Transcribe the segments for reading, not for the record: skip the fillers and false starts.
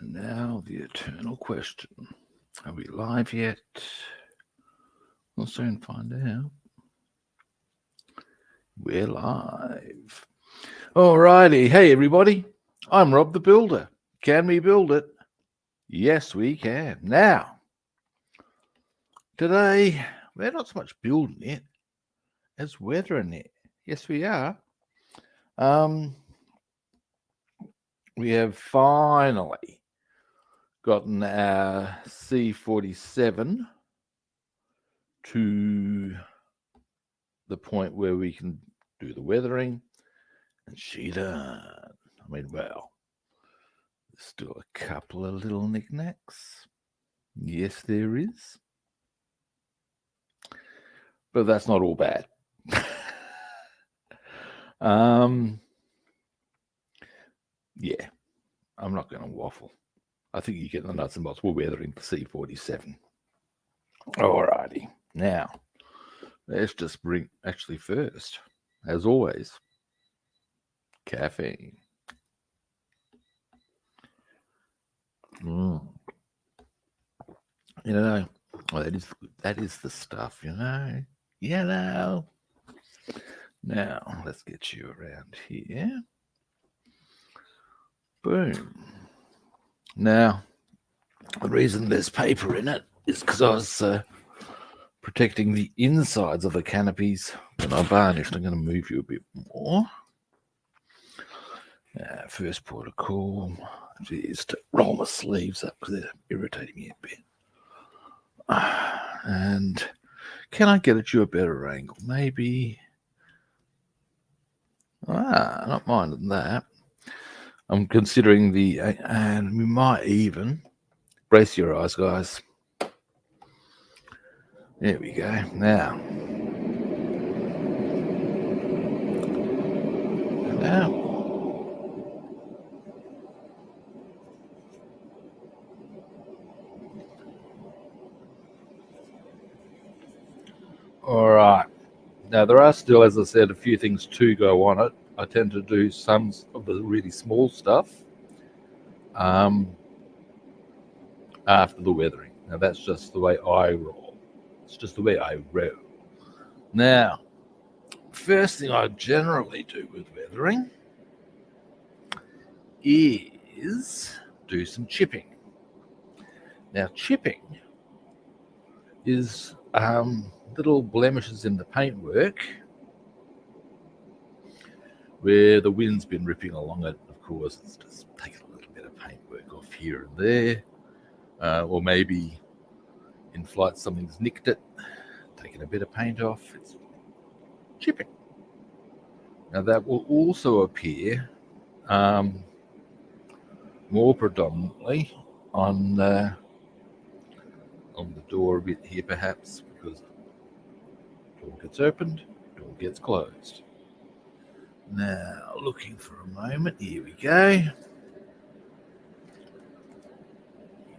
Now the eternal question. Are we live yet? We'll soon find out. We're live. Alrighty. Hey, everybody. I'm Rob the Builder. Can we build it? Yes, we can. Now, today, we're not so much building it as weathering it. Yes, we are. We have finally gotten our C-47 to the point where we can do the weathering, and she done. I mean, well, there's still a couple of little knickknacks. Yes, there is. But that's not all bad. Yeah, I'm not going to waffle. I think you get the nuts and bolts. We're weathering the C-47. Alrighty. Now, let's just bring, actually first, as always, caffeine. You know, well, that is the stuff, you know. Now, let's get you around here. Boom. Now, the reason there's paper in it is because I was protecting the insides of the canopies when I varnished. I'm going to move you a bit more. First port of call is to roll my sleeves up because they're irritating me a bit. And can I get at you a better angle? Maybe. Not minding that. I'm considering and we might even brace your eyes, guys. There we go. Now. All right. Now, there are still, as I said, a few things to go on it. I tend to do some of the really small stuff after the weathering. Now, that's just the way I roll. It's just the way I roll. Now, first thing I generally do with weathering is do some chipping. Now, chipping is little blemishes in the paintwork where the wind's been ripping along it. Of course, it's just taking a little bit of paintwork off here and there, or maybe in flight something's nicked it, taking a bit of paint off. It's chipping. Now that will also appear more predominantly on the door a bit here, perhaps, because door gets opened, door gets closed. Now, looking for a moment. Here we go.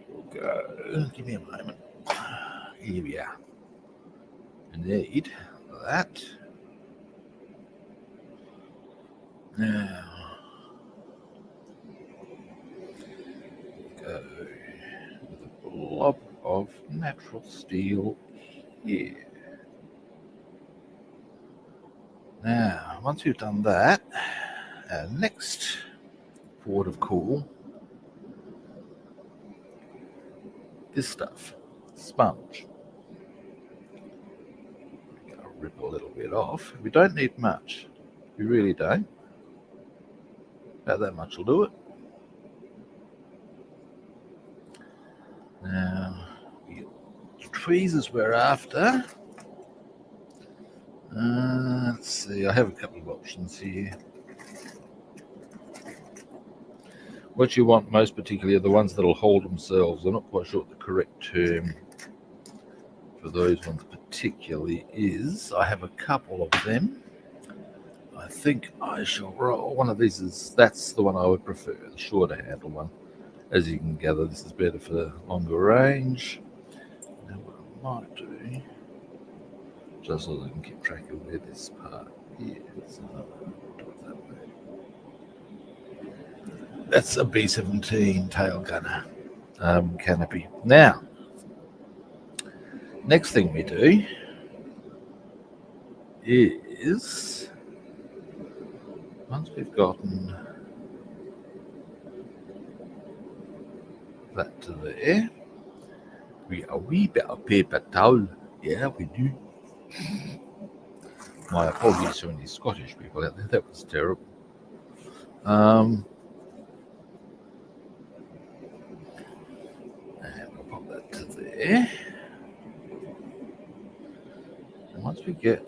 We'll go. Give me a moment. Here we are. I need that. Now, go with a blob of natural steel here. Now, once we've done that, our next port of call, this stuff, sponge. I'm going to rip a little bit off. We don't need much. We really don't. About that much will do it. Now, the tweezers we're after. Let's see, I have a couple of options here. What you want most particularly are the ones that'll hold themselves. I'm not quite sure what the correct term for those ones particularly is. I have a couple of them. I think I shall roll. One of these that's the one I would prefer, the shorter handle one. As you can gather, this is better for longer range. Now what I might do, just so I can keep track of where this part is. Do it that way. That's a B-17 tail gunner canopy. Now, next thing we do is, once we've gotten that to there, we a wee bit of paper towel. Yeah, we do. My apologies to any Scottish people out there. That was terrible. And we'll pop that to there. And once we get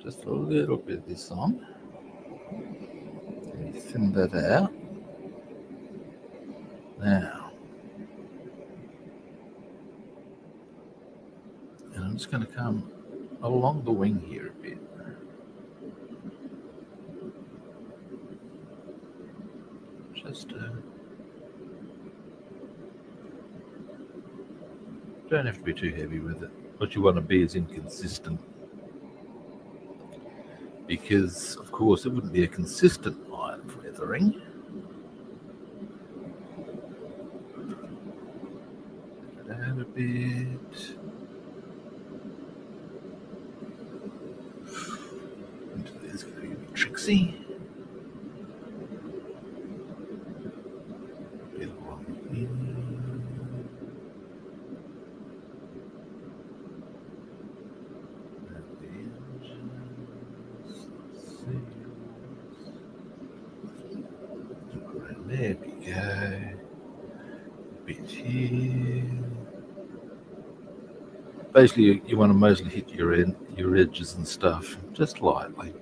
just a little bit of this on, we thin that out. Now, and I'm just going to come along the wing here a bit. Just don't have to be too heavy with it. What you want to be is inconsistent, because of course it wouldn't be a consistent line of weathering. Add a bit into this, going to be a bit tricksy. There we go. A bit here. Basically, you want to mostly hit your edges and stuff just lightly,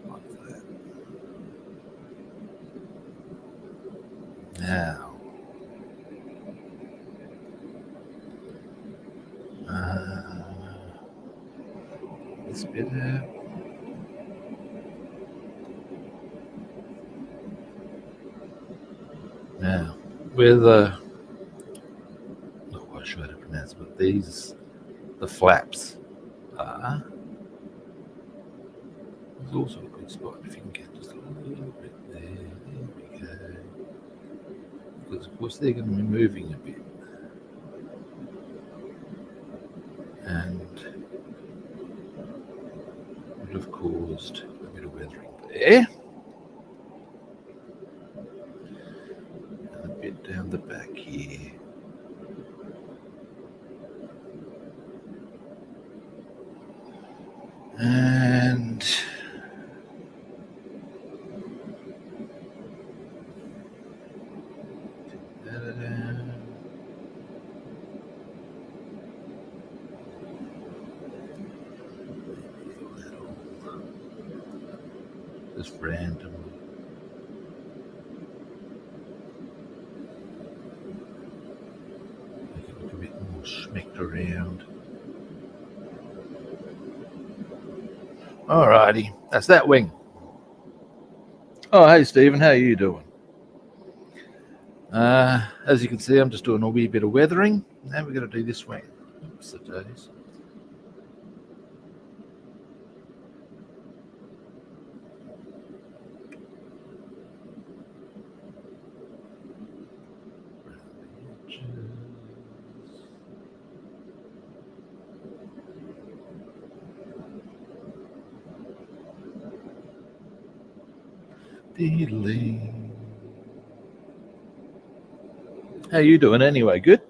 like that. Now, this bit out. Now, with not quite sure how to pronounce it, but these, the flaps are, there's also a good spot if you can get just a little bit there. There we go. Because of course they're going to be moving a bit, and would have caused a bit of weathering there. Down the back here. And just random. Make it look a bit more schmecked around. Alrighty, that's that wing. Oh, hey Stephen, how are you doing? As you can see, I'm just doing a wee bit of weathering. Now we're going to do this wing. Oops, the days. How you doing anyway? Good?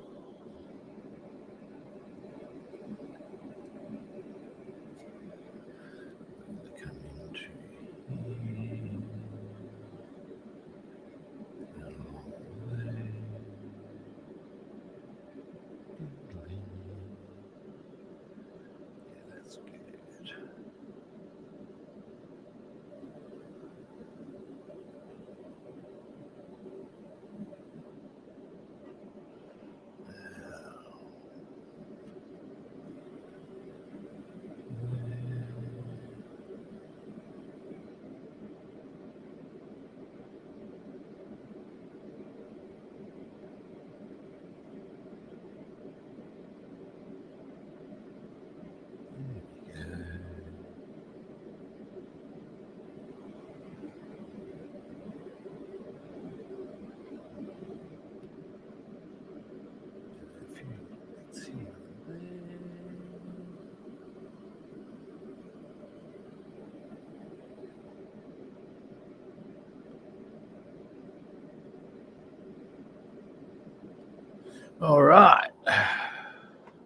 All right.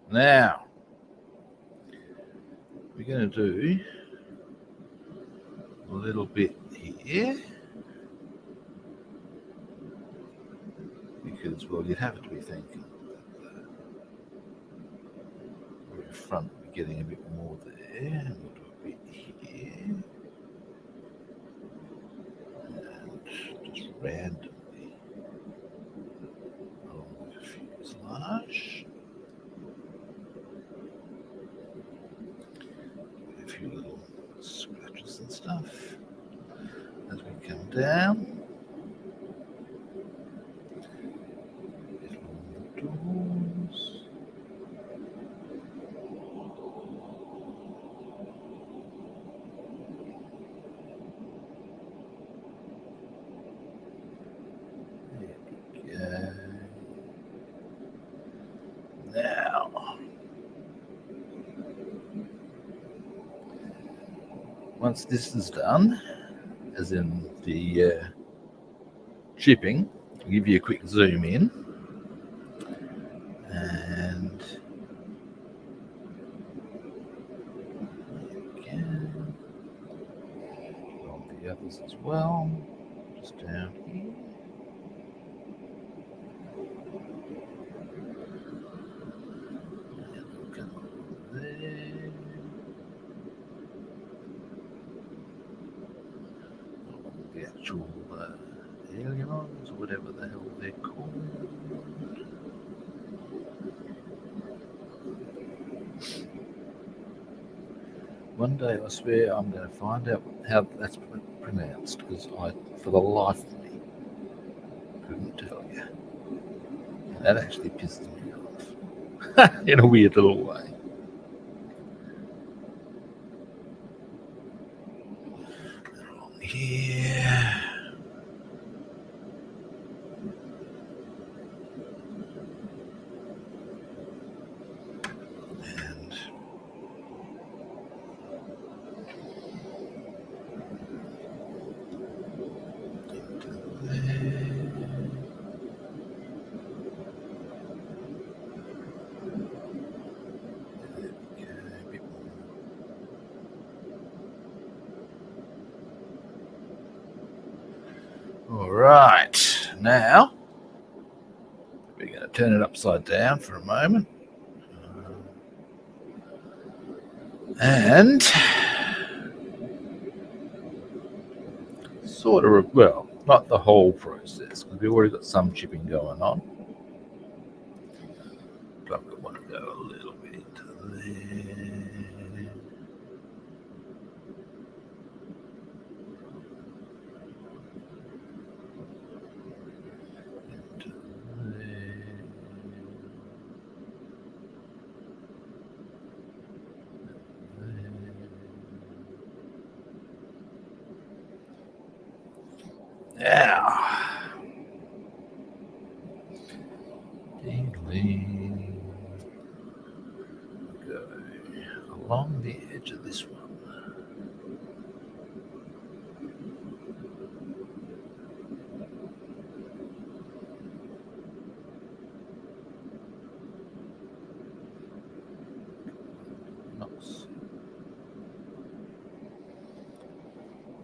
Now, we're going to do a little bit here. Because, well, you'd have to be thinking that the front will be getting a bit more there. And we'll do a bit here. And just randomly along the fuselage. A few little scratches and stuff as we come down. Doors. There we go. Now, once this is done, as in the chipping, I'll give you a quick zoom in. And again, on the others as well, just down here. And we'll come over there. Along the actual ailerons, or whatever the hell they're called. One day, I swear, I'm going to find out how that's pronounced, because I, for the life of me, couldn't tell you. And that actually pisses me off in a weird little way. Along here. All right, now we're going to turn it upside down for a moment. And sort of, well, not the whole process, because we've already got some chipping going on. But I want to go a little bit into there. Now, go along the edge of this one.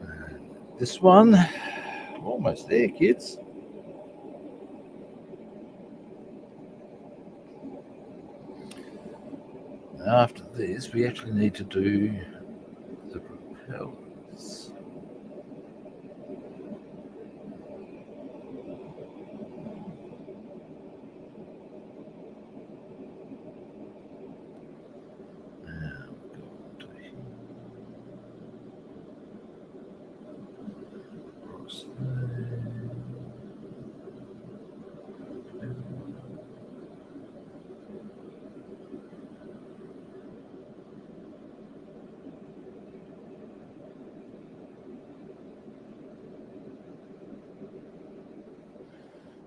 And this one, almost there, kids. After this, we actually need to do the propellers.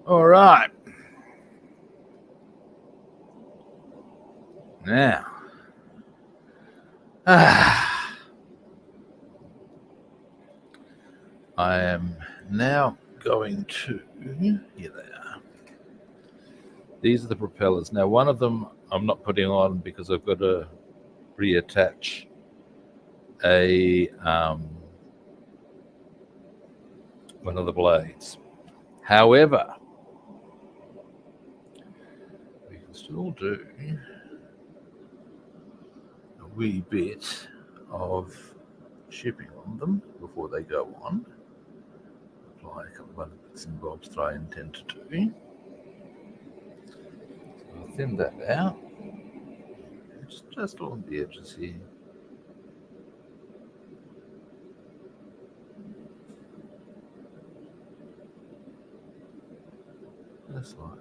All right. Now, I am now going to, here they are, These are the propellers. Now, one of them I'm not putting on because I've got to reattach a one of the blades. However, we can still do a wee bit of shipping on them before they go on. Apply a couple of other bits and bobs that I intend to do. So I'll thin that out. It's just along the edges here. Just like that.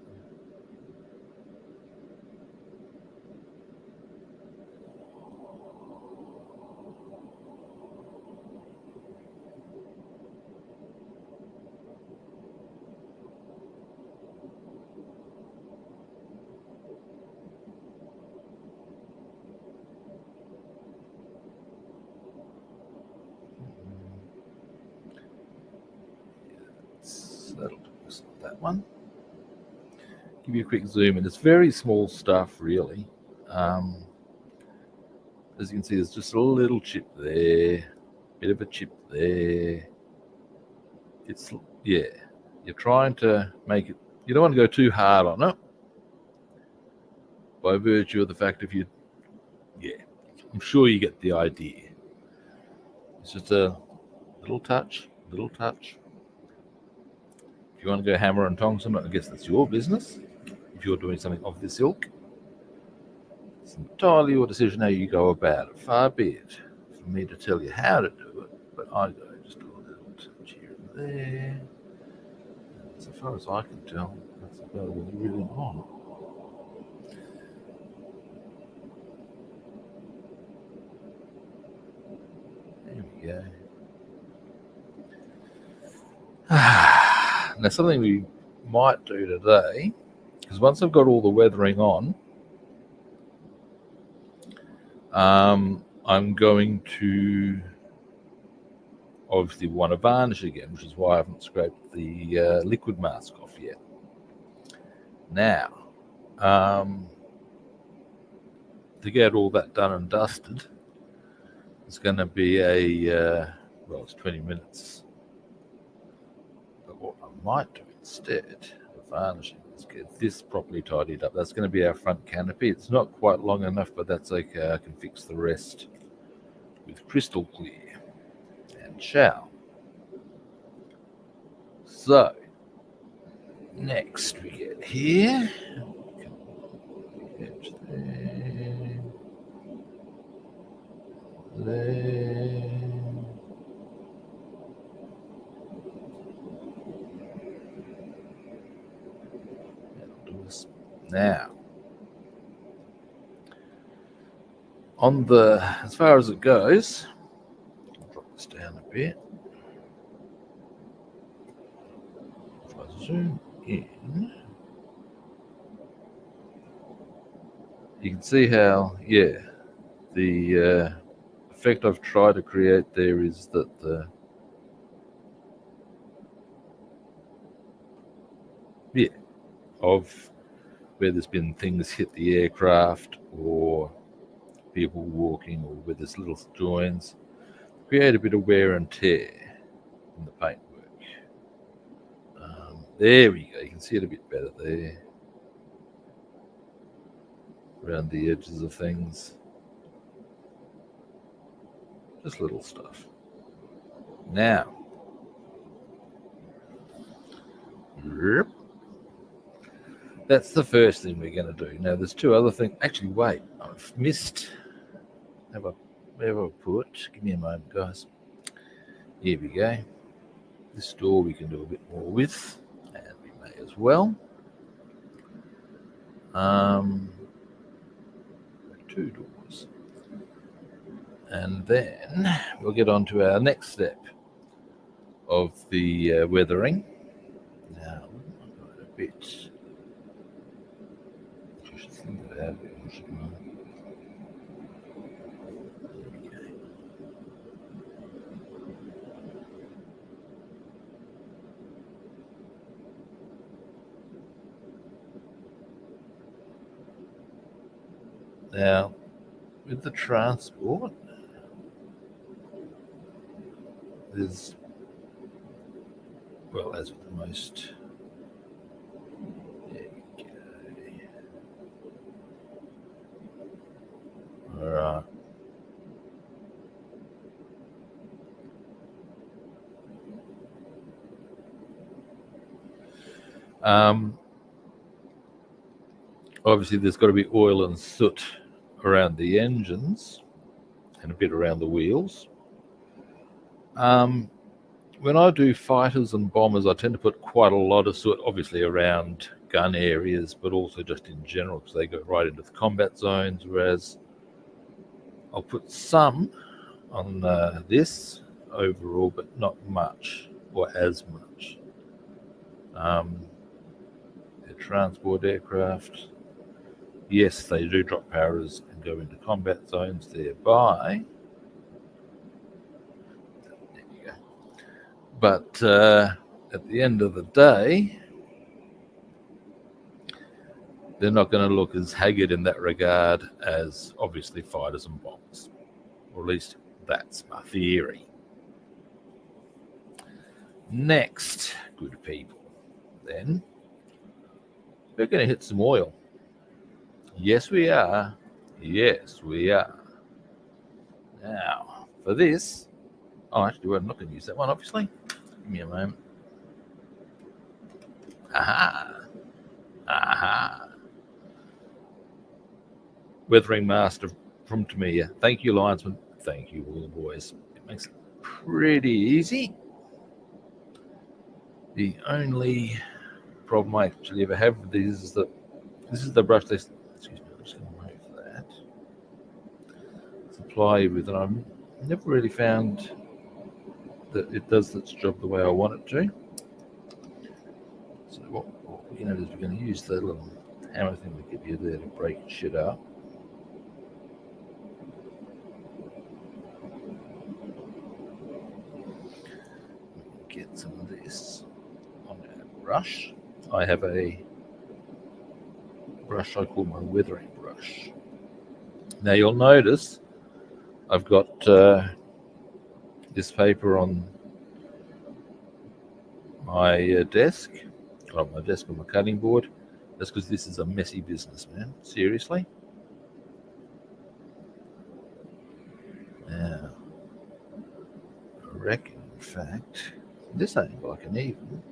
That'll do us on that one. Give you a quick zoom in. It's very small stuff, really. As you can see, there's just a little chip there, bit of a chip there. It's, yeah, you're trying to make it, you don't want to go too hard on it by virtue of the fact if you, yeah, I'm sure you get the idea. It's just a little touch, little touch. If you want to go hammer and tongs on it, I guess that's your business. If you're doing something of this ilk, it's entirely your decision how you go about it. Far be it for me to tell you how to do it, but I go just do a little touch here and there. And so far as I can tell, that's about all you really want. There we go. Now, something we might do today, because once I've got all the weathering on, I'm going to obviously want to varnish again, which is why I haven't scraped the liquid mask off yet. Now, to get all that done and dusted, it's going to be a, well, it's 20 minutes. But what I might do instead of varnishing is get this properly tidied up. That's going to be our front canopy. It's not quite long enough, but that's okay. I can fix the rest with crystal clear and shall. So, next we get here. Edge there. There. Now, on the, as far as it goes, I'll drop this down a bit. If I zoom in, you can see how, yeah, the effect I've tried to create there is that the, yeah, of where there's been things hit the aircraft or people walking or where there's little joins, create a bit of wear and tear in the paintwork. There we go, you can see it a bit better there. Around the edges of things. Just little stuff. Now, that's the first thing we're going to do. Now, there's two other things. Actually, wait, I've missed. Where have I put? Give me a moment, guys. Here we go. This door we can do a bit more with, and we may as well. Two doors. And then we'll get on to our next step of the weathering. Now, I've got a bit. I should think of that, shouldn't I? Now, with the transport, there's, well, as with the most, there we go. All right. Obviously, there's got to be oil and soot around the engines and a bit around the wheels. When I do fighters and bombers, I tend to put quite a lot of soot, obviously around gun areas, but also just in general, because they go right into the combat zones, whereas I'll put some on this overall, but not much or as much. The transport aircraft, yes, they do drop powers and go into combat zones thereby. There you go. But at the end of the day, they're not going to look as haggard in that regard as obviously fighters and bombers. Or at least that's my theory. Next, good people, then, we're going to hit some oil. Yes, we are. Yes, we are. Now, for this, actually, I'm not going to use that one, obviously. Give me a moment. Aha. Aha. Weathering Master from Tamiya. Thank you, Linesman. Thank you, all the boys. It makes it pretty easy. The only problem I actually ever have with these is that this is the brush they, excuse me, I'm just going to move that, supply you with, and I've never really found that it does its job the way I want it to. So what we're going to do is we're going to use the little hammer thing to give you there to break shit up. Get some of this on a brush. I have a brush I call my weathering brush. Now you'll notice I've got this paper on my desk, on my cutting board. That's because this is a messy business, man. Seriously. Now, I reckon, in fact, this angle I can even.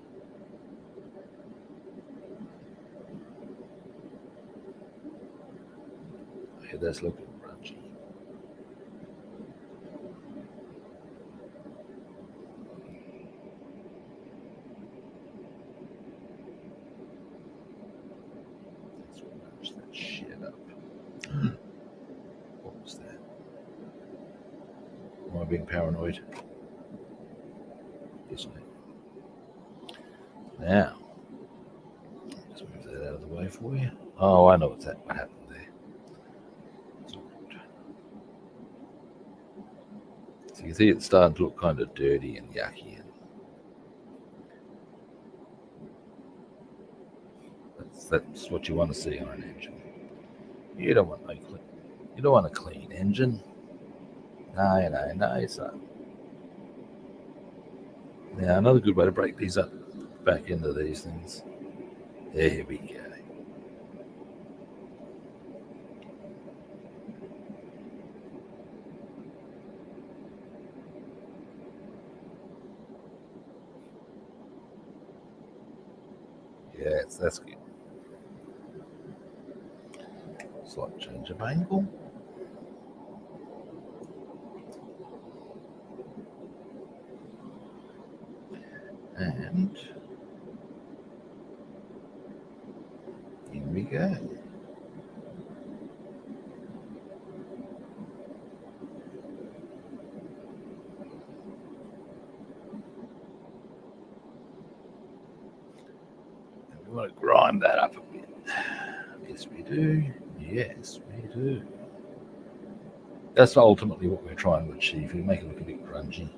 Okay, that's looking grungy. Let's match that shit up. What was that? Am I being paranoid? Yes, I am. Now, just move that out of the way for you. Oh, I know what happened there. So you see it's starting to look kind of dirty and yucky. That's what you want to see on an engine. You don't want a clean engine. No, son. Now another good way to break these up, back into these things. There we go. Yes, that's good. Slight change of angle. And here we go. And we want to grind that up a bit. Yes, we do. Yes, we do. That's ultimately what we're trying to achieve. We make it look a bit grungy.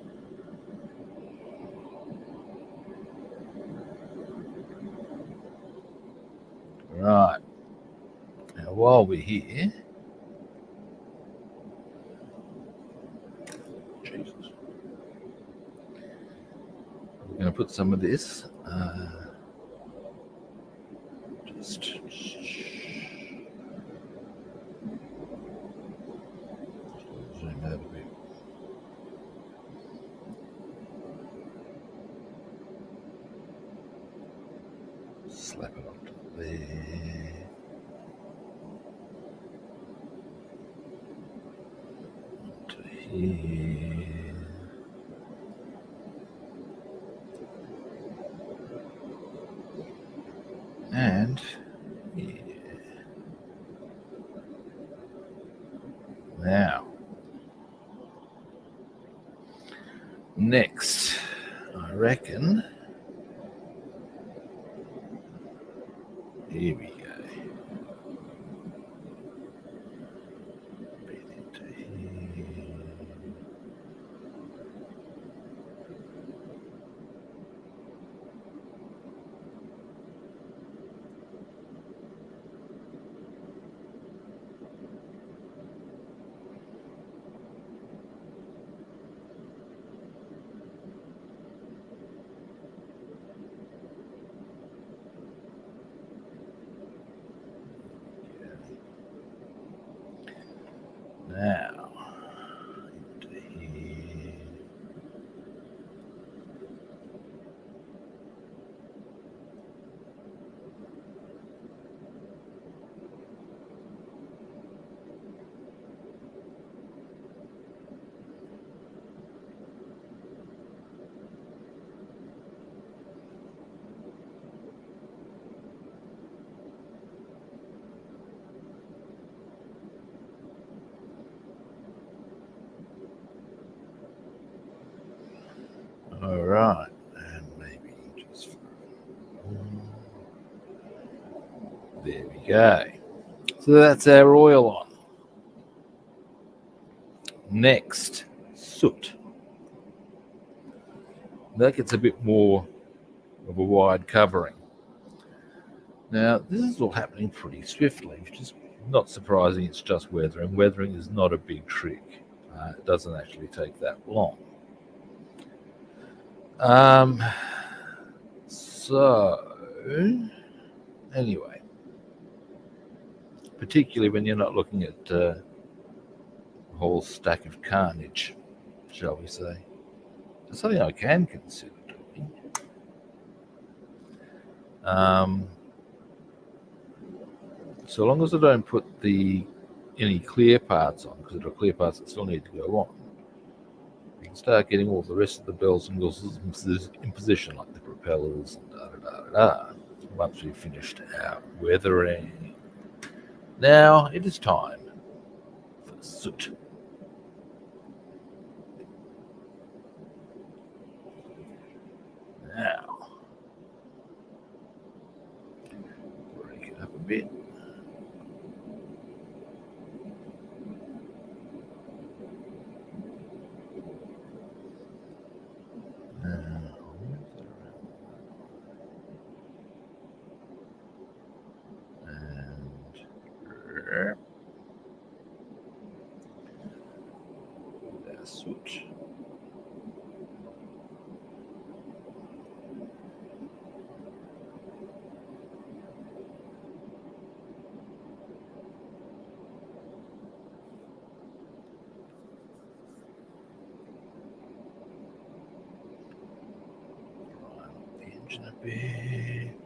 Right. Now, while we're here, to put some of this. Just zoom out a bit. Slap it onto there. Onto here. And yeah. Now, next, I reckon, here we go. Bit into here. Now, into here. All right, and maybe just there we go. So that's our oil on. Next, soot. That gets a bit more of a wide covering. Now, this is all happening pretty swiftly, which is not surprising. It's just weathering. Weathering is not a big trick. It doesn't actually take that long. So, anyway, particularly when you're not looking at a whole stack of carnage, shall we say. It's something I can consider doing. So long as I don't put any clear parts on, because there are clear parts that still need to go on, you can start getting all the rest of the bells and whistles in position, like the propellers and once we've finished our weathering. Now it is time for soot. Now, break it up a bit. Switch. Prime the engine a bit.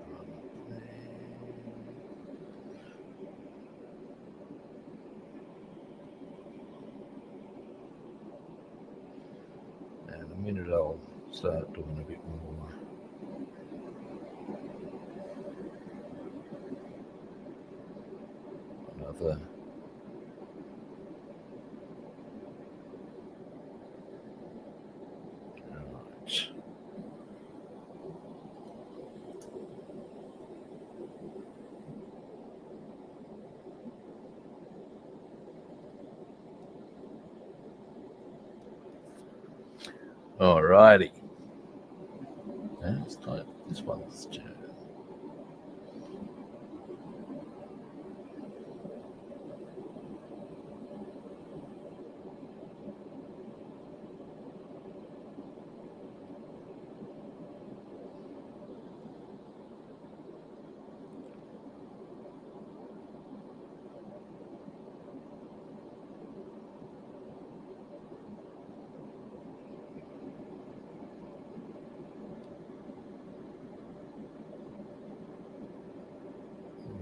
And the minute I'll start doing a bit more. Another. Right. Alrighty. Now it's time. This one's turn.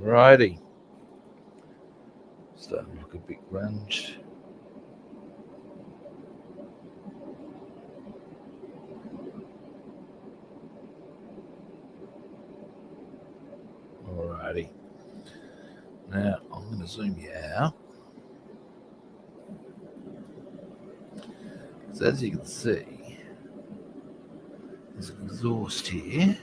Righty. Starting to look a bit grunge. Alrighty. Now I'm going to zoom you out. So as you can see, there's an exhaust here.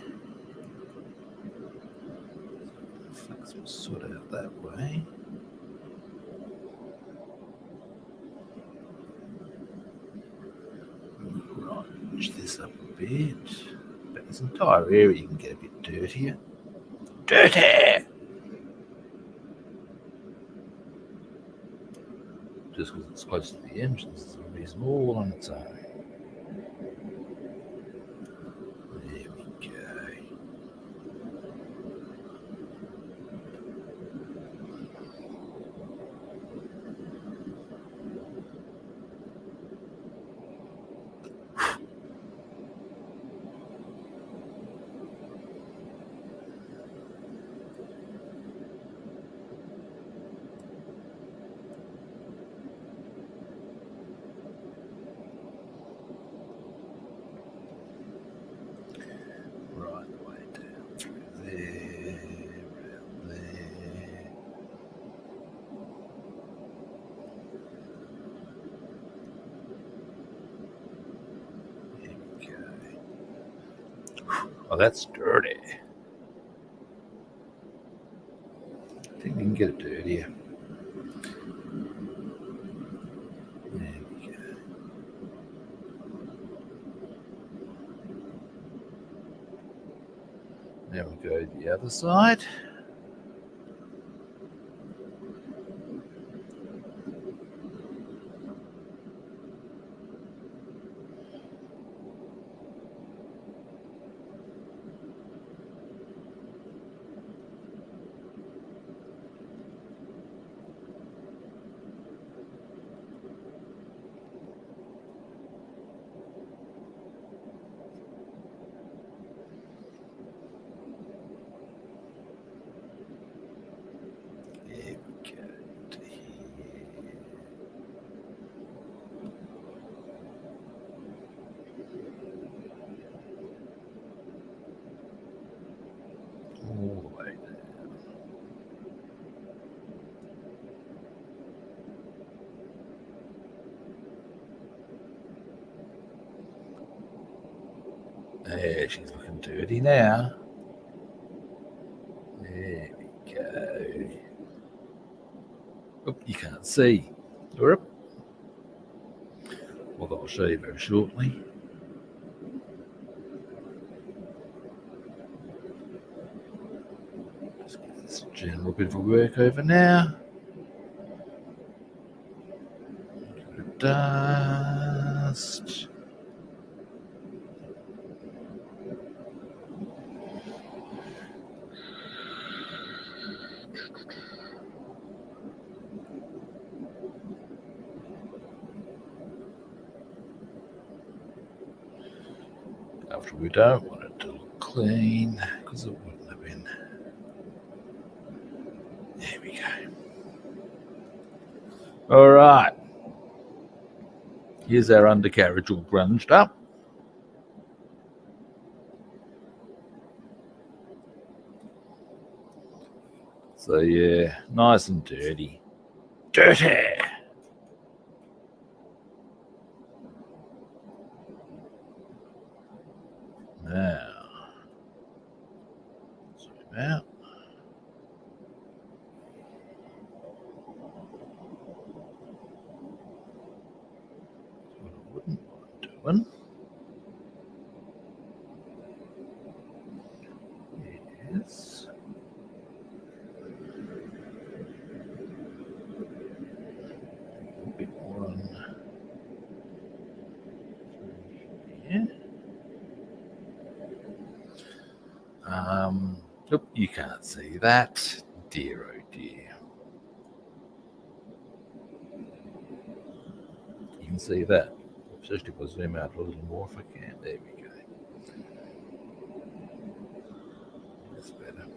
Flex my soot out that way. Right, push this up a bit. But this entire area you can get a bit dirtier. Dirty! Just because it's close to the engines, it's going to be small on its own. There we go. Oh, that's dirty. I think we can get it dirtier. There we go. Now we'll go to the other side. All the way down. There, she's looking dirty now. There we go. Oop, you can't see. Well, I'll show you very shortly. Just give this a general bit of a work over now. Dust. After we don't want it to look clean because it wouldn't have been. There we go. All right. Here's our undercarriage all grunged up. So yeah, nice and dirty. Dirty! Now, zoom out. That's what I wouldn't mind doing. Yes. A bit more on here. Oop, you can't see that. Dear, oh dear. You can see that. Especially if I zoom out a little more if I can. There we go. That's better.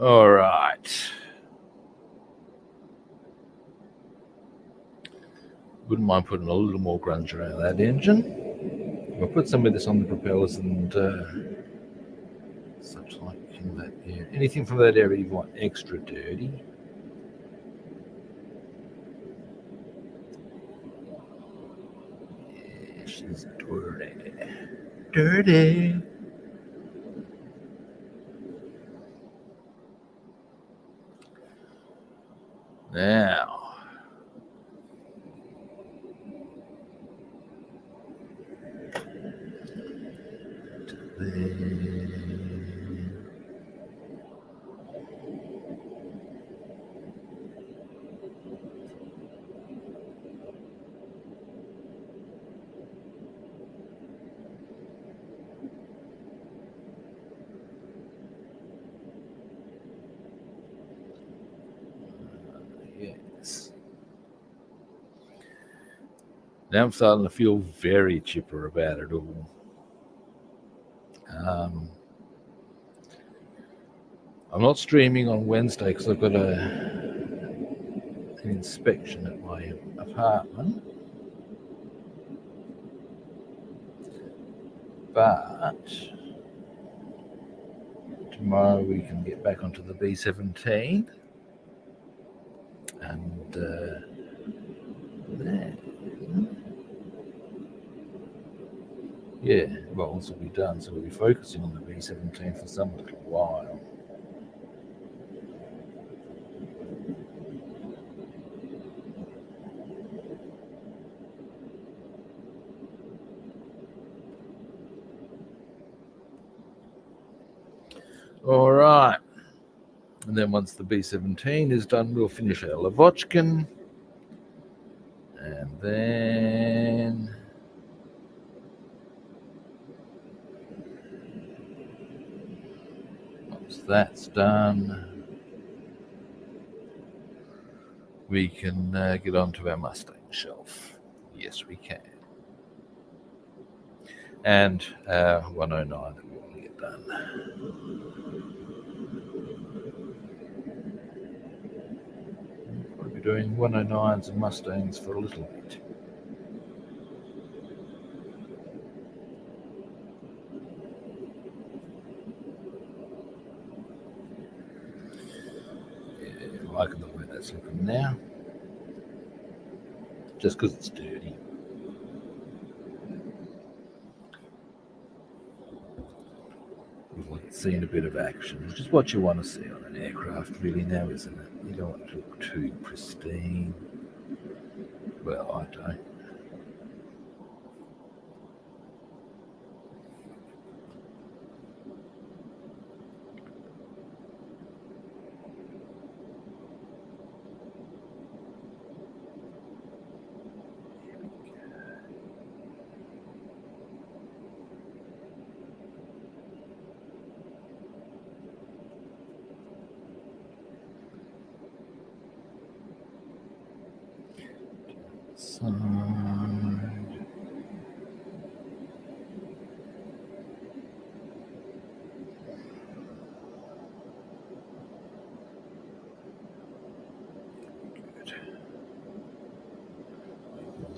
All right. Wouldn't mind putting a little more grunge around that engine. We'll put some of this on the propellers and such like in that area. Anything from that area you want extra dirty. Yeah, she's dirty. Dirty. Now. Yes. Now I'm starting to feel very chipper about it all. I'm not streaming on Wednesday because I've got an inspection at my apartment. But tomorrow we can get back onto the B-17 and yeah, well, this will be done, so we'll be focusing on the B-17 for some little while. All right. And then once the B-17 is done, we'll finish our Lavochkin. And then once that's done, we can get onto our Mustang shelf. Yes, we can. And 109 that we want to get done. We'll be doing 109s and Mustangs for a little bit. Yeah, I like the way that's looking now. Just because it's dirty. We've seen a bit of action, which is what you want to see on an aircraft really now, isn't it? You don't want it to look too pristine. Well, I don't.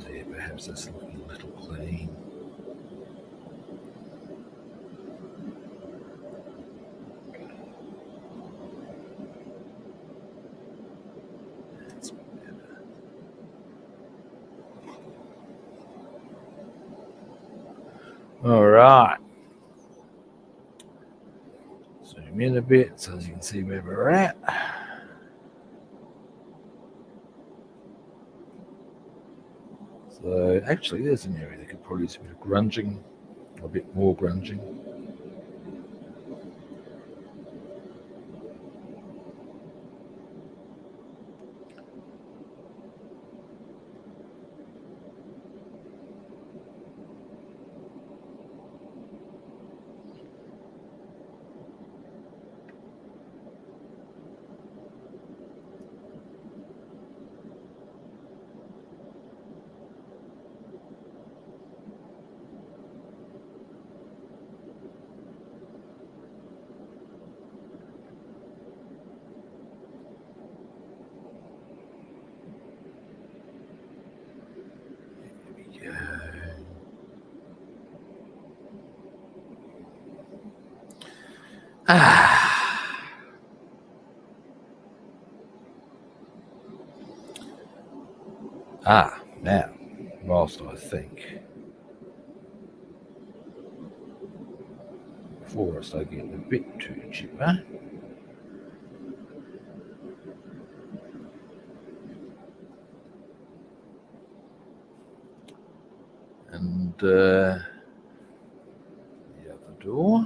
There, perhaps that's looking a little clean. That's better. All right. Zoom in a bit so you can see where we're at. So actually there's an area that could probably use a bit of grunging, a bit more grunging. Now, whilst I think, before I start getting a bit too chipper, and the other door.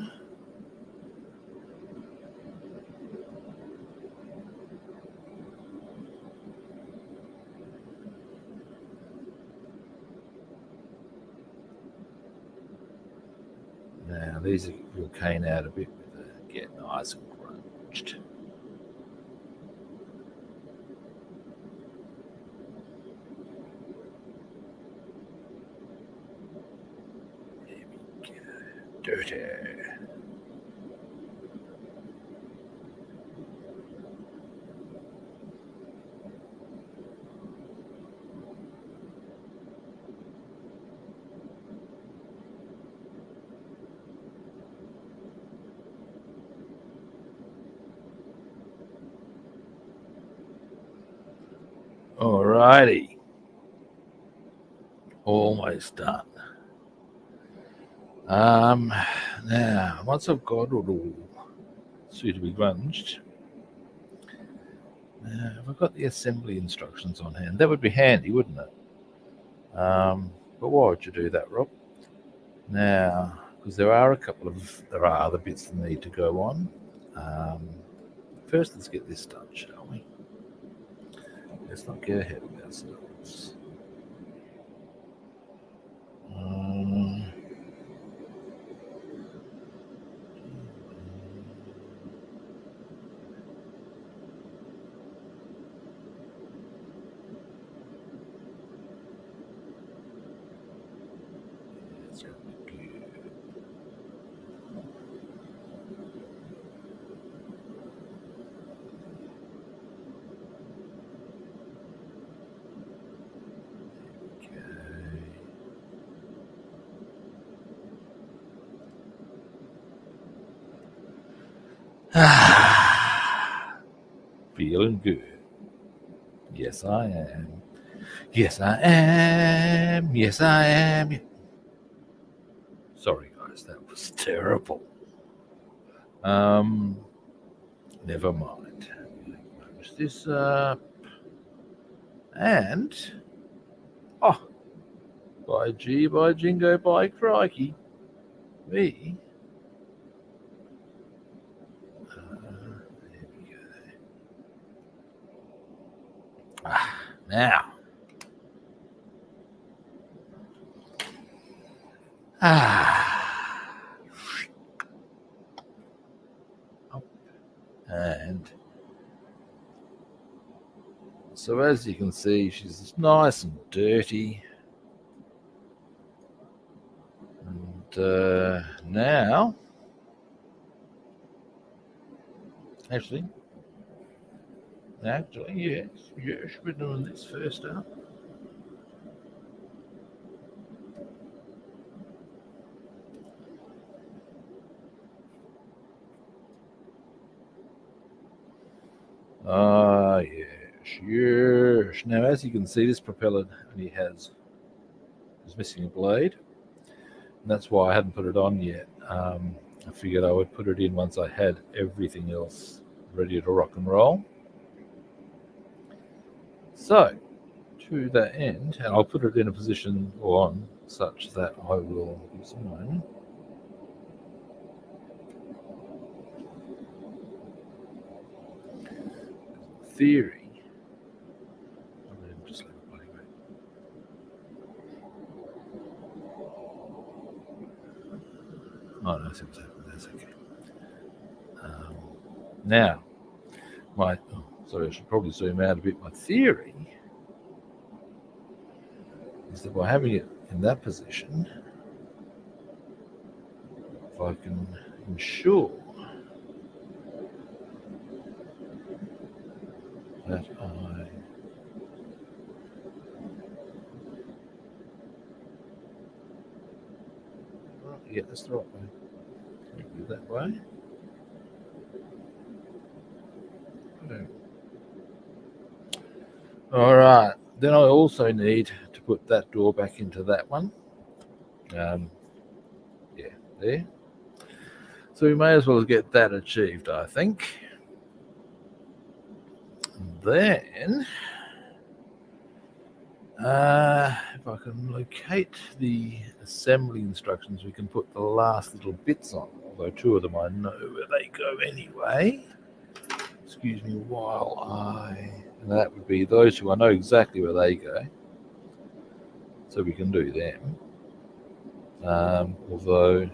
Now these will cane out a bit with the get nice and grunged. There we go. Dirty. Alrighty. Almost done. Now, once I've got it all suitably grunged, have I got the assembly instructions on hand? That would be handy, wouldn't it? But why would you do that, Rob? Now, because there are other bits that need to go on. First, let's get this done, shall we? Let's not get ahead of ourselves. Feeling good. Yes, I am. Yes, I am. Yes, I am. Sorry, guys, that was terrible. Never mind. Close this up. And, by gee, by jingo, by crikey, me. There we go. Now. And so as you can see, she's nice and dirty. And now, actually, yes, we're doing this first up. Yes. Now, as you can see, this propeller only is missing a blade. And that's why I hadn't put it on yet. I figured I would put it in once I had everything else ready to rock and roll. So, to that end, and I'll put it in a position on such that I will use mine. Theory. Just leave it blank. Oh no, that's okay. Now, sorry, I should probably zoom out a bit. My theory is that by having it in that position, if I can ensure that that's the right way. Do that way. All right. Then I also need to put that door back into that one. Yeah, there. So we may as well get that achieved, I think. Then, if I can locate the assembly instructions, we can put the last little bits on. Although two of them I know where they go anyway. Excuse me while and that would be those two. I know exactly where they go. So we can do them. Although,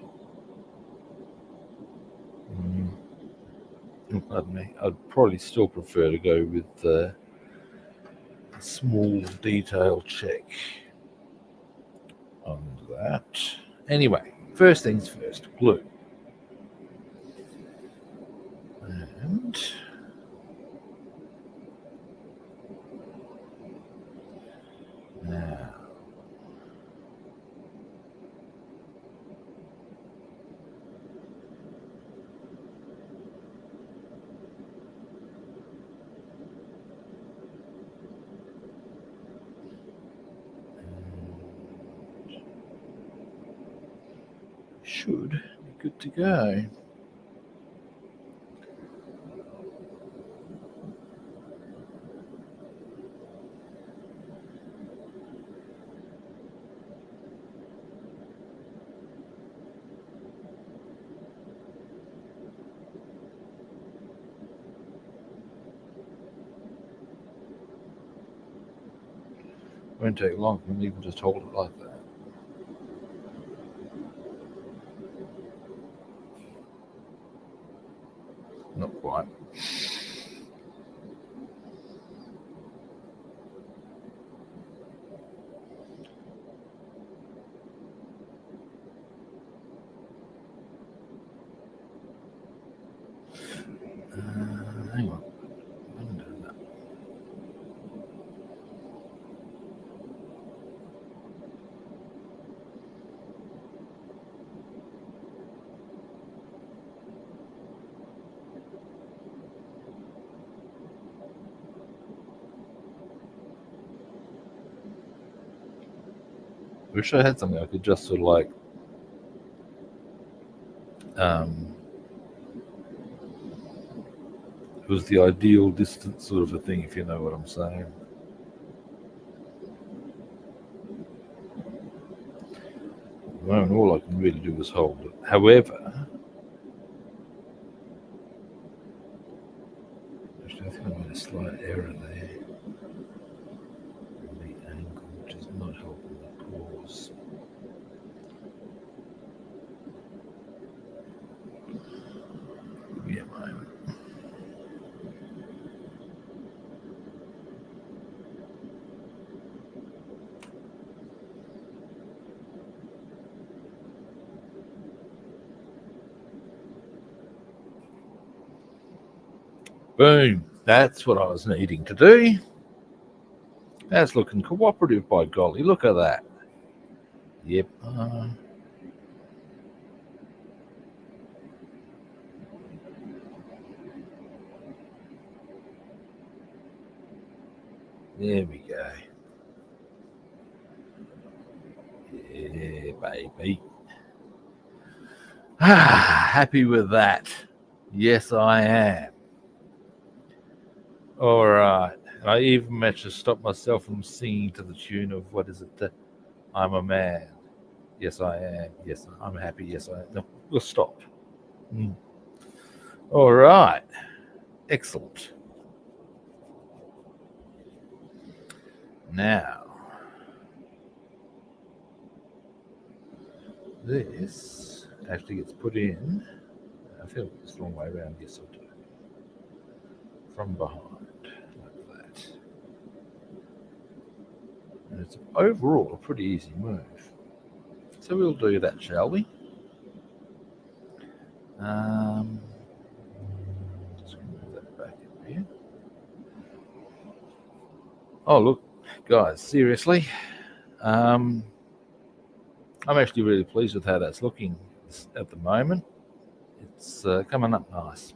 pardon me, I'd probably still prefer to go with the small detail check on that. Anyway, first things first, glue. And now, should be good to go. Won't take long, we can even just hold it like that. Not quite. Hang on. Wish I had something I could just sort of like it was the ideal distance sort of a thing, if you know what I'm saying. At the moment, all I can really do is hold it. However, actually, I think I made a slight error there. The angle, which is not helping the cause. Give me a moment. Boom. That's what I was needing to do. That's looking cooperative, by golly. Look at that. Yep. There we go. Yeah, baby. Happy with that. Yes, I am. All right. I even managed to stop myself from singing to the tune of what is it? I'm a man. Yes, I am. Yes, I'm happy. Yes, I am. No, we'll stop. All right. Excellent. Now, this actually gets put in. I feel it's the wrong way around. Yes, I do. From behind, like that. And it's overall a pretty easy move. So we'll do that, shall we? Just move that back a bit. Oh, look, guys, seriously. I'm actually really pleased with how that's looking at the moment. It's coming up nice.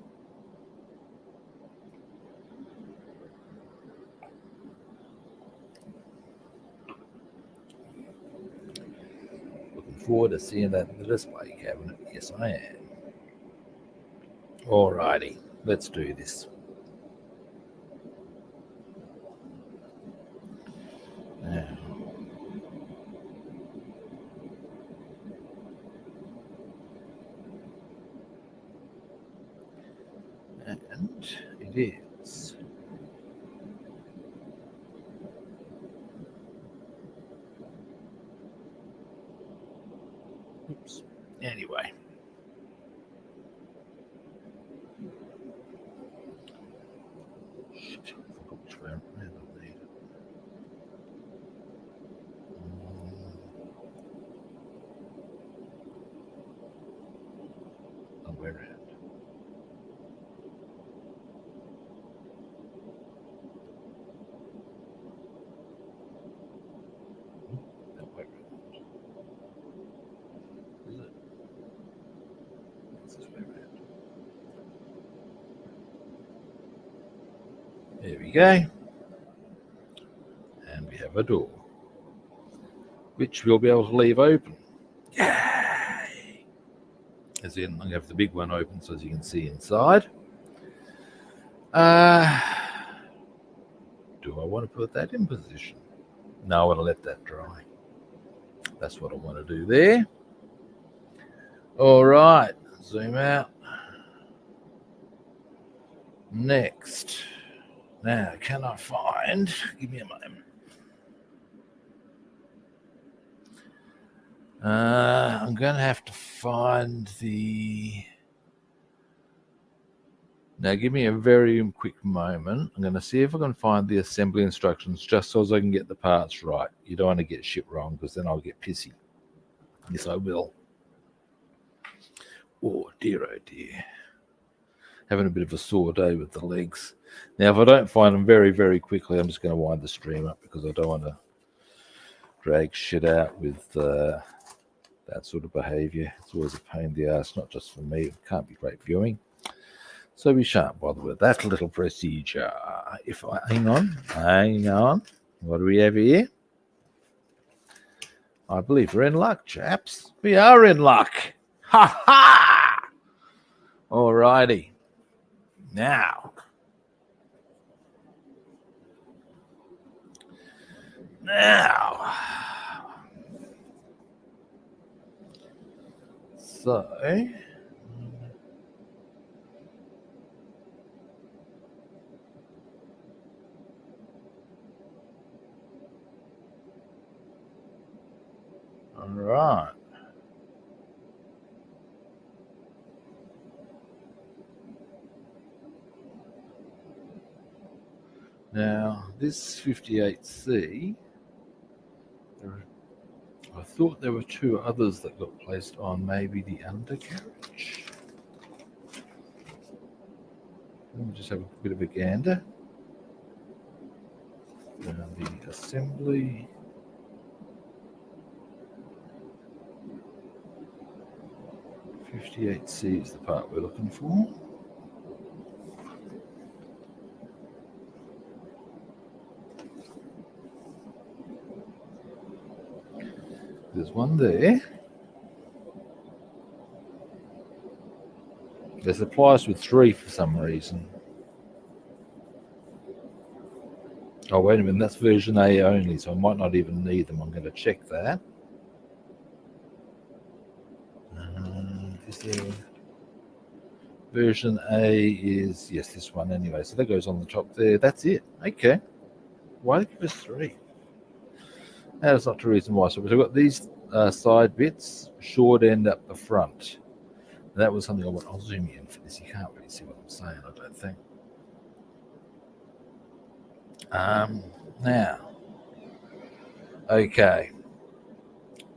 forward to seeing that in the display cabinet. Yes, I am. Alrighty, let's do this. Now, and it is. Oops. Anyway. Shit, I forgot which way around I need it. Other way around. That way around. Is it? It's this way around. There we go. And we have a door, which we'll be able to leave open. Yay! As in, I'm going to have the big one open so as you can see inside. Do I want to put that in position? No, I want to let that dry. That's what I want to do there. All right, zoom out. Next. Now, can I find, give me a moment. I'm going to have to find the, now give me a very quick moment. I'm going to see if I can find the assembly instructions just so as I can get the parts right. You don't want to get shit wrong because then I'll get pissy. Yes, I will. Oh dear, having a bit of a sore day with the legs. Now, if I don't find them very, very quickly, I'm just going to wind the stream up because I don't want to drag shit out with that sort of behaviour. It's always a pain in the ass, not just for me. It can't be great viewing. So we shan't bother with that little procedure. If I hang on. What do we have here? I believe we're in luck, chaps. We are in luck. Ha ha! Alrighty. Now. So. All right. Now, this 58C, I thought there were two others that got placed on maybe the undercarriage. Let me just have a bit of a gander. Now, the assembly. .58C is the part we're looking for. There's one there. They're supplies with 3 for some reason. Oh, wait a minute, that's version A only, so I might not even need them. I'm going to check that. Is there version A is, yes, this one anyway. So that goes on the top there. That's it. Okay. Why give us 3? That's not the reason why. So we've got these side bits, short end up the front. And that was something I want. I'll zoom in for this. You can't really see what I'm saying, I don't think. Now, okay.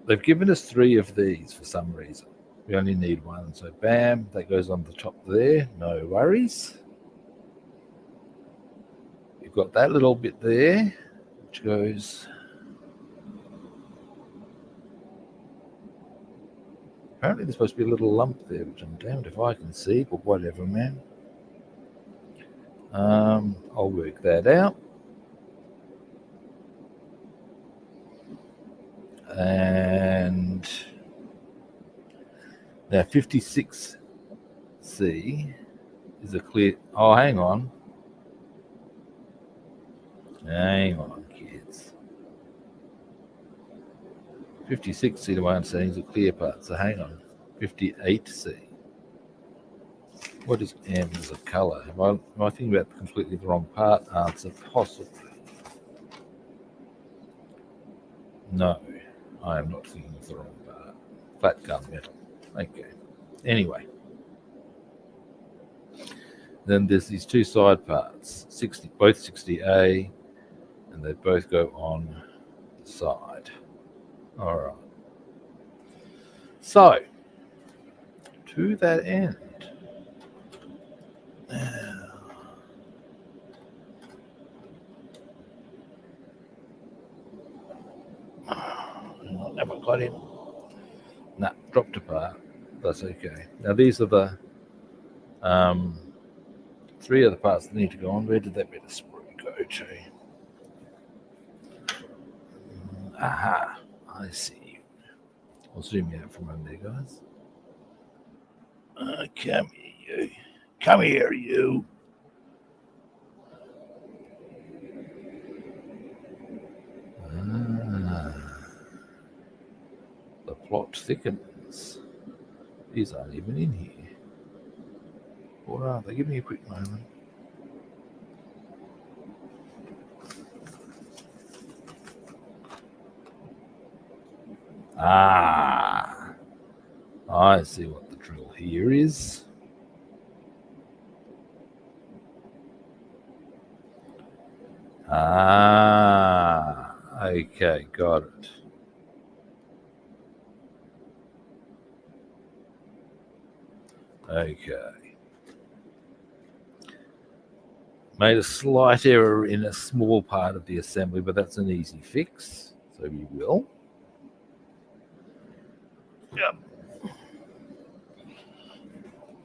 They've given us 3 of these for some reason. We only need 1. So bam, that goes on the top there. No worries. You've got that little bit there, which goes. Apparently there's supposed to be a little lump there, which I'm damned if I can see, but whatever, man. I'll work that out. And Now 56C is a clear. Oh, hang on. Hang on, kids. 56C, to my understanding, is a clear part. So hang on. 58C. What is M as a colour? Am I thinking about completely the wrong part? Answer, possibly. No, I am not thinking of the wrong part. Flat gunmetal. Okay. Anyway. Then there's these two side parts, 60, both 60A, and they both go on the side. All right. So, to that end, have I got him? Nah, dropped apart. That's okay. Now these are the three other parts that need to go on. Where did that bit of sprue go to? Aha, I see. I'll zoom you out from under there, guys. Come here, you. Come here, you. The plot thickens. These aren't even in here. Or are they? Give me a quick moment. Ah, I see what the drill here is. Ah, okay, got it. Okay. Made a slight error in a small part of the assembly, but that's an easy fix, so we will. Yep.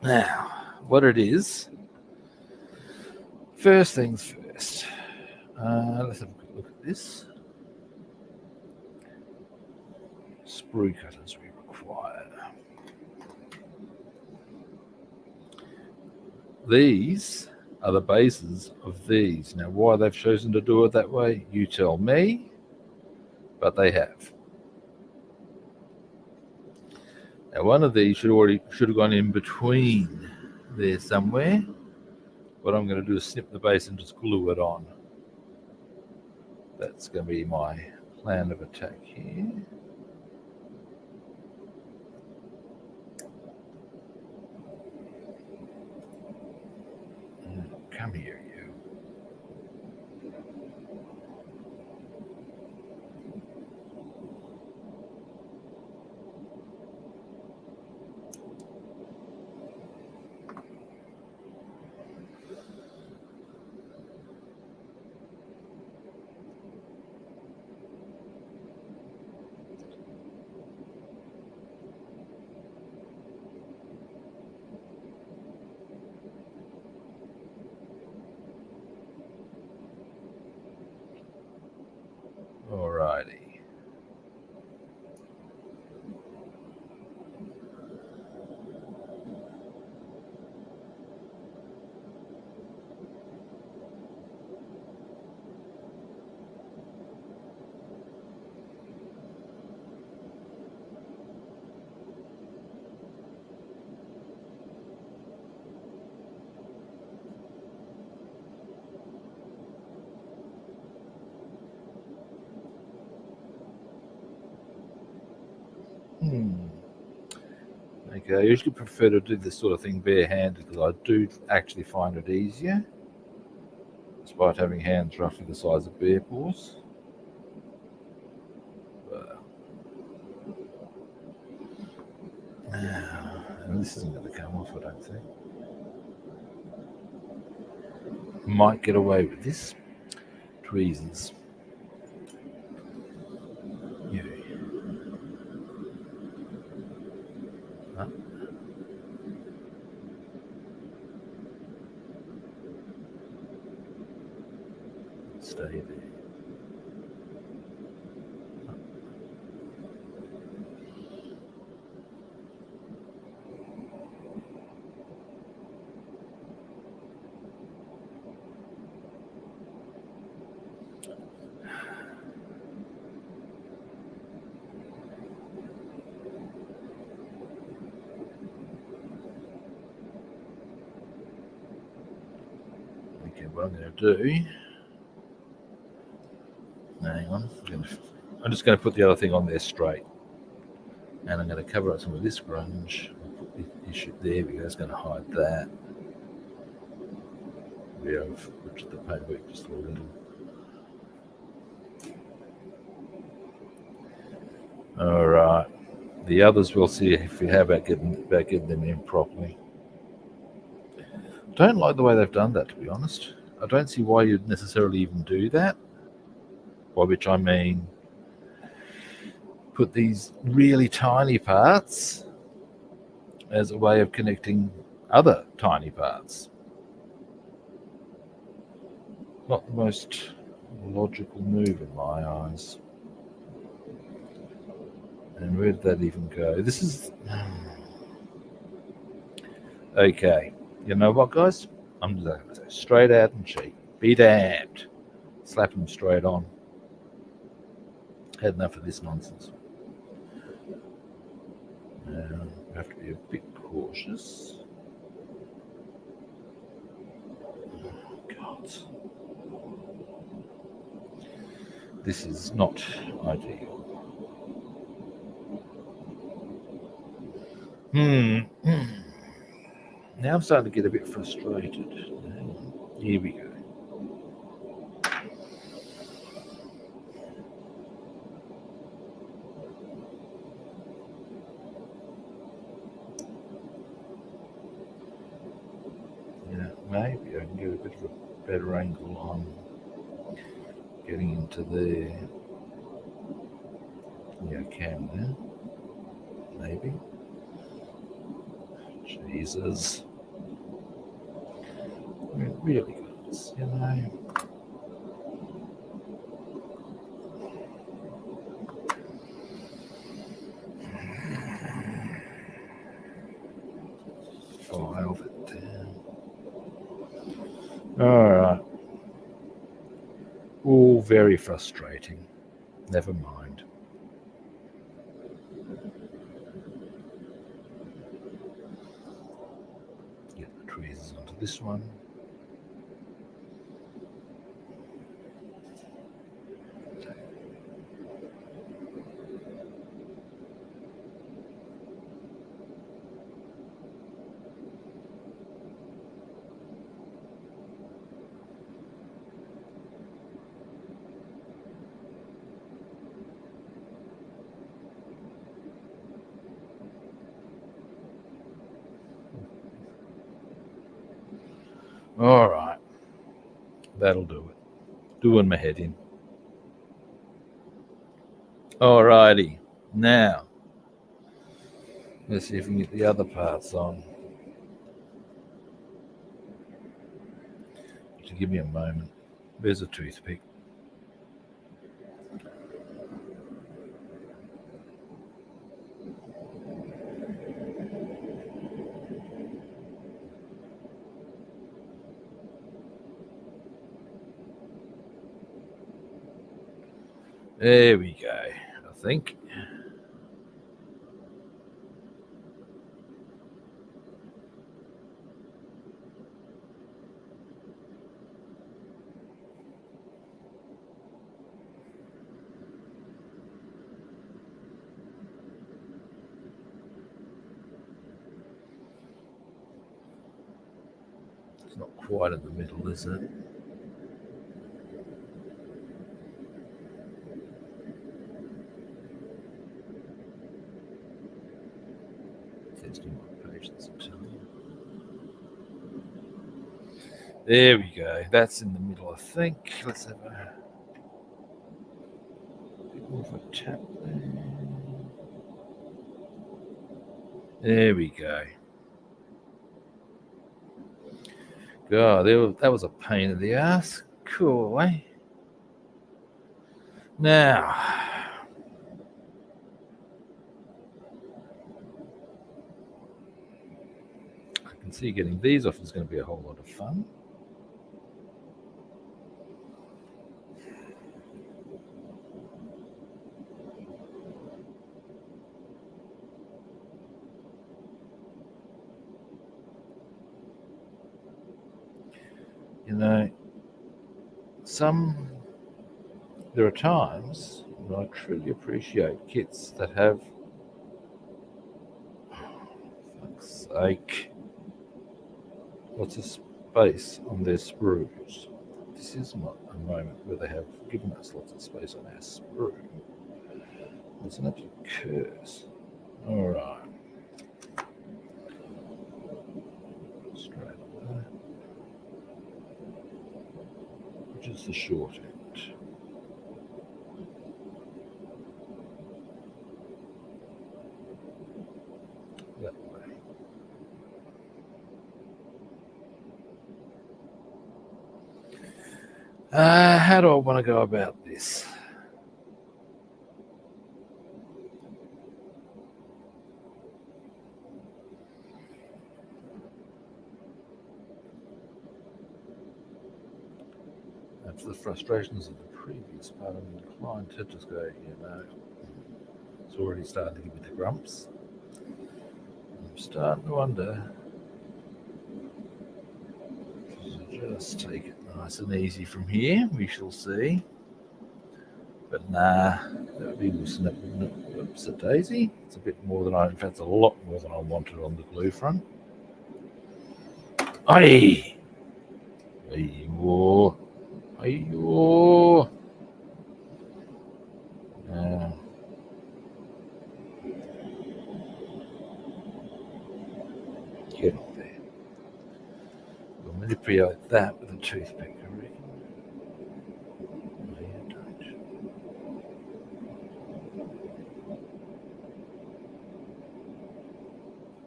Now, what it is, first things first. Let's have a quick look at this. Sprue cutters we require. These are the bases of these. Now, why they've chosen to do it that way, you tell me, but they have. Now, one of these should have gone in between there somewhere. What I'm going to do is snip the base and just glue it on. That's going to be my plan of attack here. Come here, you. Alrighty. Okay, I usually prefer to do this sort of thing barehanded because I do actually find it easier, despite having hands roughly the size of bear paws. And this isn't going to come off, I don't think. Might get away with this. Tweezers. Yeah. Huh? Stay there. what I'm going to do, hang on, I'm just going to put the other thing on there straight. And I'm going to cover up some of this grunge. I'll put the issue there because it's going to hide that. We have butchered the paintwork just a little. All right. The others we'll see if we have about getting them in properly. Don't like the way they've done that, to be honest. I don't see why you'd necessarily even do that. By which I mean put these really tiny parts as a way of connecting other tiny parts. Not the most logical move in my eyes. And where did that even go? This is... Okay. You know what, guys? I'm just going to say straight out and cheap. Be damned. Slap them straight on. Had enough of this nonsense. Now, we have to be a bit cautious. Oh, God. This is not ideal. Now I'm starting to get a bit frustrated. Here we go. Yeah, maybe I can get a bit of a better angle on getting into there. Yeah, I can there. Maybe. Jesus. Really good, you know. File it down. Alright. All very frustrating. Never mind. Get the tweezers onto this one. All right, that'll do it. Doing my head in. All righty, now let's see if we can get the other parts on. Just give me a moment. There's a toothpick. There we go, I think. It's not quite in the middle, is it? Testing my patience, I'm telling you. There we go. That's in the middle, I think. Let's have a bit more of a tap there. There we go. God, that was a pain in the ass. Cool, eh? Now, I can see getting these off is going to be a whole lot of fun. You know, there are times when I truly appreciate kits that have, fuck's sake, lots of space on their sprues. This is not a moment where they have given us lots of space on our sprue. It's an absolute curse. All right. Straight away. Which is the short end. That way. How do I want to go about this? After the frustrations of the previous part, I'm inclined to just go, it's already starting to give me the grumps. I'm starting to wonder, just take it nice and easy from here. We shall see. But nah, that would be loosened up, wouldn't it? Oops, a daisy. It's a bit more than in fact, it's a lot more than I wanted on the glue front. Aye! Aye, whoa. Aye, whoa. Get on there. We'll manipulate that with a toothpick, I reckon.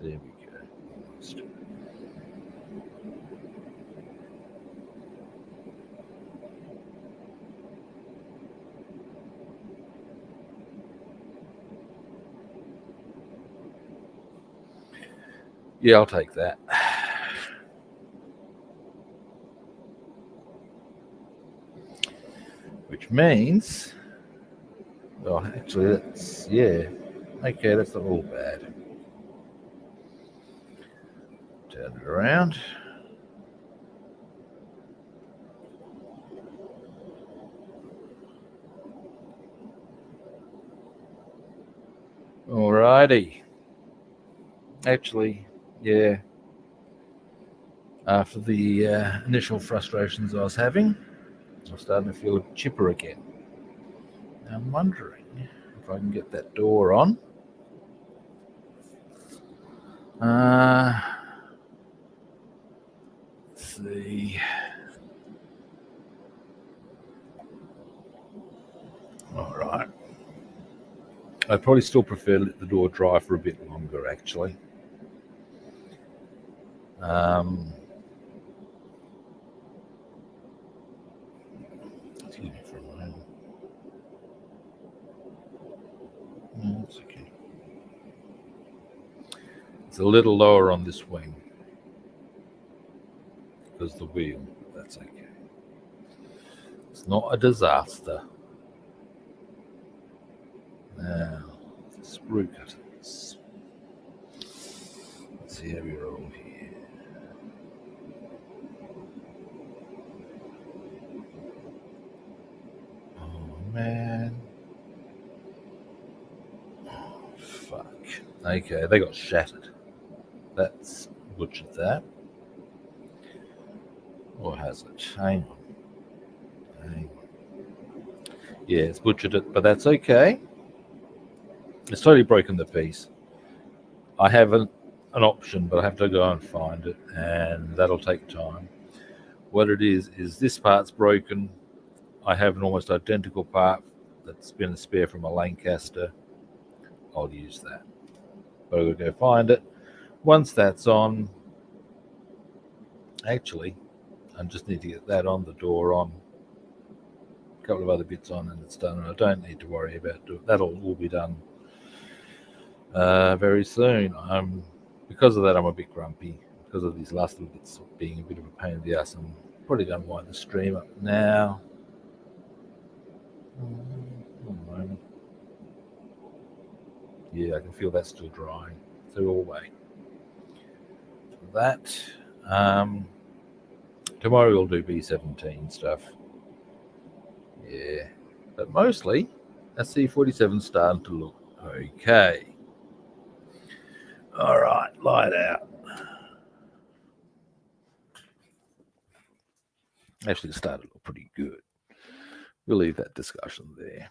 There we go. Almost. Yeah, I'll take that. Which means, well, actually, that's, yeah. Okay, that's not all bad. Turn it around. Alrighty. Actually, yeah. After the initial frustrations I was having, I'm starting to feel chipper again. I'm wondering if I can get that door on. Let's see. All right. I'd probably still prefer to let the door dry for a bit longer, actually. Excuse me for a moment. No, it's okay. It's a little lower on this wing because the wheel, but that's okay. It's not a disaster. Now, sprue cutters. Let's see how we roll here. Oh, man. Oh, fuck. Okay, they got shattered. That's butchered that. Or has it? Hang on. Yeah, it's butchered it, but that's okay. It's totally broken the piece. I have an option, but I have to go and find it, and that'll take time. What it is this part's broken. I have an almost identical part that's been a spare from a Lancaster. I'll use that. But I'll go find it. Once that's on, actually, I just need to get that on, the door on, a couple of other bits on, and it's done. And I don't need to worry about doing that'll all be done very soon. Because of that, I'm a bit grumpy because of these last little bits being a bit of a pain in the ass. I'm probably going to wind the stream up now. One moment. Yeah, I can feel that still drying. So we'll wait for that. Tomorrow we'll do B-17 stuff. Yeah, but mostly that C-47's starting to look okay. All right, light out. Actually, it started to look pretty good. We'll leave that discussion there.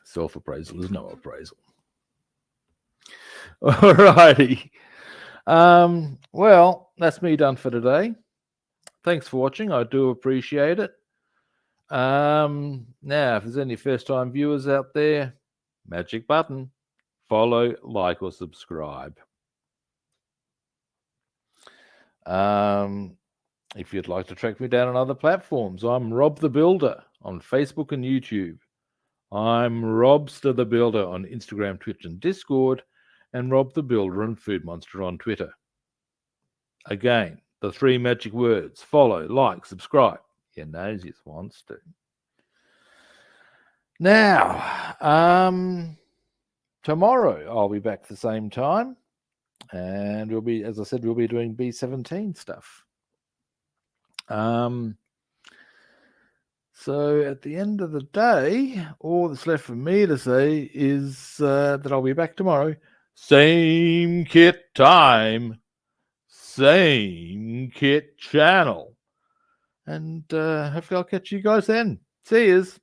Self-appraisal is no appraisal. All righty. Well, that's me done for today. Thanks for watching. I do appreciate it. Now, if there's any first-time viewers out there, magic button. Follow, like, or subscribe. If you'd like to track me down on other platforms, I'm Rob the Builder on Facebook and YouTube. I'm Robster the Builder on Instagram, Twitch, and Discord, and Rob the Builder and Food Monster on Twitter. Again, the 3 magic words: follow, like, subscribe. Your nosies wants to. Now, tomorrow I'll be back the same time, and we'll be, as I said, we'll be doing B-17 stuff. So at the end of the day, all that's left for me to say is that I'll be back tomorrow. Same kit time, same kit channel. And hopefully I'll catch you guys then. See yous.